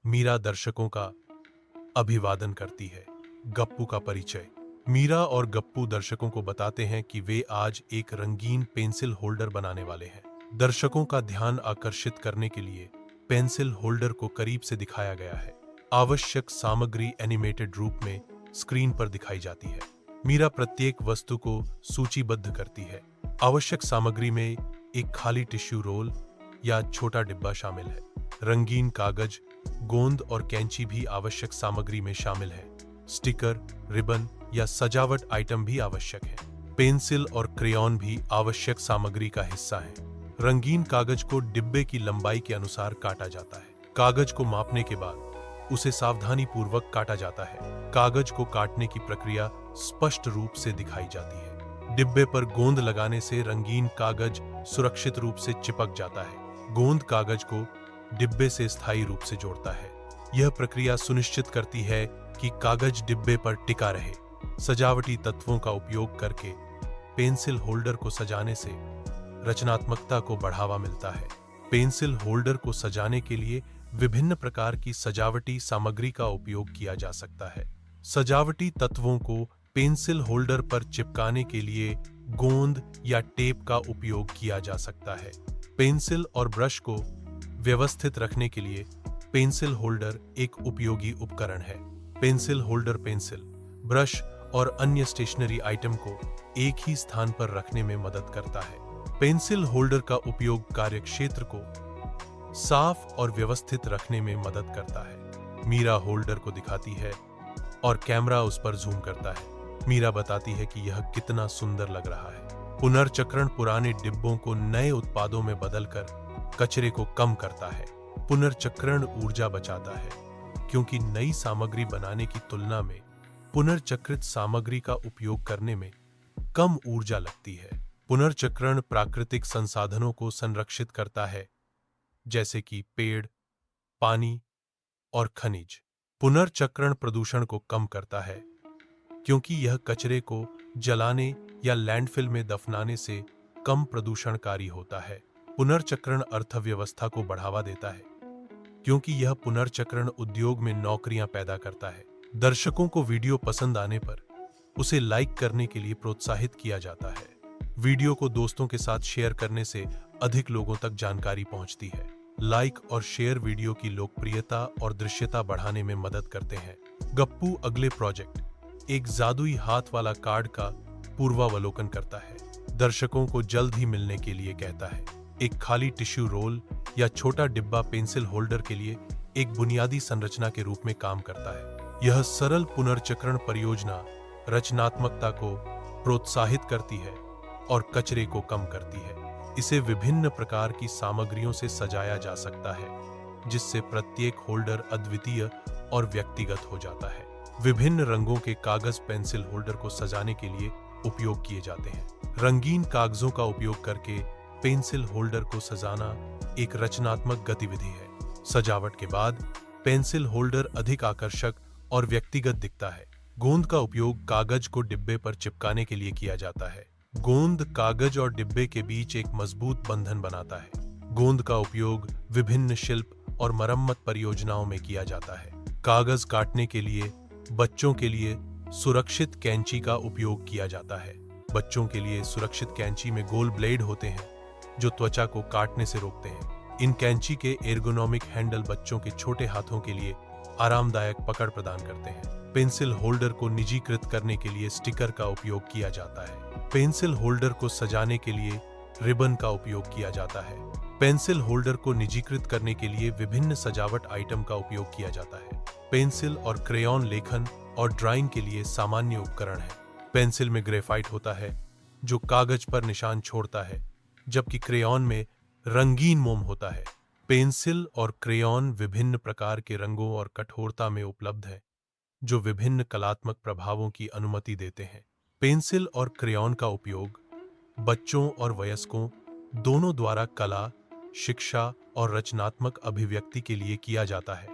मीरा दर्शकों का अभिवादन करती है। गप्पू का परिचय। मीरा और गप्पू दर्शकों को बताते हैं कि वे आज एक रंगीन पेंसिल होल्डर बनाने वाले हैं। दर्शकों का ध्यान आकर्षित करने के लिए पेंसिल होल्डर को करीब से दिखाया गया है। आवश्यक सामग्री एनिमेटेड रूप में स्क्रीन पर दिखाई जाती है। मीरा प्रत्येक वस्तु को सूचीबद्ध करती है। आवश्यक सामग्री में एक खाली टिश्यू रोल या छोटा डिब्बा शामिल है। रंगीन कागज, गोंद और कैंची भी आवश्यक सामग्री में शामिल है। स्टिकर, रिबन या सजावट आइटम भी आवश्यक है। पेंसिल और क्रेयॉन भी आवश्यक सामग्री का हिस्सा है। रंगीन कागज को डिब्बे की लंबाई के अनुसार काटा जाता है। कागज को मापने के बाद उसे सावधानी पूर्वक काटा जाता है। कागज को काटने की प्रक्रिया स्पष्ट रूप से दिखाई जाती है। डिब्बे पर गोंद लगाने से रंगीन कागज सुरक्षित रूप से चिपक जाता है। गोंद कागज को डिब्बे से स्थायी रूप से जोड़ता है। यह प्रक्रिया सुनिश्चित करती है कि कागज डिब्बे पर टिका रहे। सजावटी तत्वों का उपयोग करके पेंसिल होल्डर को सजाने से रचनात्मकता को बढ़ावा मिलता है। पेंसिल होल्डर को सजाने के लिए विभिन्न प्रकार की सजावटी सामग्री का उपयोग किया जा सकता है। सजावटी तत्वों को पेंसिल होल्डर पर चिपकाने के लिए गोंद या टेप का उपयोग किया जा सकता है। पेंसिल और ब्रश को व्यवस्थित रखने के लिए पेंसिल होल्डर एक उपयोगी उपकरण है। पेंसिल होल्डर पेंसिल, ब्रश और अन्य स्टेशनरी आइटम को एक ही स्थान पर रखने में मदद करता है। पेंसिल होल्डर का उपयोग कार्यक्षेत्र को साफ और व्यवस्थित रखने में मदद करता है। मीरा होल्डर को दिखाती है और कैमरा उस पर जूम करता है। मीरा बताती है कि यह कितना सुंदर लग रहा है। पुनर्चक्रण पुराने डिब्बों को नए उत्पादों में बदलकर कचरे को कम करता है। पुनर्चक्रण ऊर्जा बचाता है, क्योंकि नई सामग्री बनाने की तुलना में पुनर्चक्रित सामग्री का उपयोग करने में कम ऊर्जा लगती है। पुनर्चक्रण प्राकृतिक संसाधनों को संरक्षित करता है, जैसे कि पेड़, पानी और खनिज। पुनर्चक्रण प्रदूषण को कम करता है, क्योंकि यह कचरे को जलाने या लैंडफिल में दफनाने से कम प्रदूषणकारी होता है। पुनर्चक्रण अर्थव्यवस्था को बढ़ावा देता है, क्योंकि यह पुनर्चक्रण उद्योग में नौकरियां पैदा करता है। दर्शकों को वीडियो पसंद आने पर उसे लाइक करने के लिए प्रोत्साहित किया जाता है। वीडियो को दोस्तों के साथ शेयर करने से अधिक लोगों तक जानकारी पहुंचती है। लाइक और शेयर वीडियो की लोकप्रियता और दृश्यता बढ़ाने में मदद करते हैं। गप्पू अगले प्रोजेक्ट, एक जादुई हाथ वाला कार्ड का पूर्वावलोकन करता है। दर्शकों को जल्द ही मिलने के लिए कहता है। एक खाली टिश्यू रोल या छोटा डिब्बा पेंसिल होल्डर के लिए एक बुनियादी संरचना के रूप में काम करता है। यह सरल पुनर्चक्रण परियोजना रचनात्मकता को प्रोत्साहित करती है और कचरे को कम करती है। इसे विभिन्न प्रकार की सामग्रियों से सजाया जा सकता है, जिससे प्रत्येक होल्डर अद्वितीय और व्यक्तिगत हो जाता है। विभिन्न रंगों के कागज पेंसिल होल्डर को सजाने के लिए उपयोग किए जाते हैं। रंगीन कागजों का उपयोग करके पेंसिल होल्डर को सजाना एक रचनात्मक गतिविधि है। सजावट के बाद पेंसिल होल्डर अधिक आकर्षक और व्यक्तिगत दिखता है। गोंद का उपयोग कागज को डिब्बे पर चिपकाने के लिए किया जाता है। गोंद कागज और डिब्बे के बीच एक मजबूत बंधन बनाता है। गोंद का उपयोग विभिन्न शिल्प और मरम्मत परियोजनाओं में किया जाता है। कागज काटने के लिए बच्चों के लिए सुरक्षित कैंची का उपयोग किया जाता है। बच्चों के लिए सुरक्षित कैंची में गोल ब्लेड होते हैं, जो त्वचा को काटने से रोकते हैं। इन कैंची के एर्गोनॉमिक हैंडल बच्चों के छोटे हाथों के लिए आरामदायक पकड़ प्रदान करते हैं। पेंसिल होल्डर को निजीकृत करने के लिए स्टिकर का उपयोग किया जाता है। पेंसिल होल्डर को सजाने के लिए रिबन का उपयोग किया जाता है। पेंसिल होल्डर को निजीकृत करने के लिए विभिन्न सजावट आइटम का उपयोग किया जाता है। पेंसिल और क्रेयॉन लेखन और ड्राइंग के लिए सामान्य उपकरण है। पेंसिल में ग्रेफाइट होता है, जो कागज पर निशान छोड़ता है, जबकि क्रेयॉन में रंगीन मोम होता है। पेंसिल और क्रेयॉन विभिन्न प्रकार के रंगों और कठोरता में उपलब्ध है, जो विभिन्न कलात्मक प्रभावों की अनुमति देते हैं। पेंसिल और क्रेयॉन का उपयोग बच्चों और वयस्कों दोनों द्वारा कला, शिक्षा और रचनात्मक अभिव्यक्ति के लिए किया जाता है।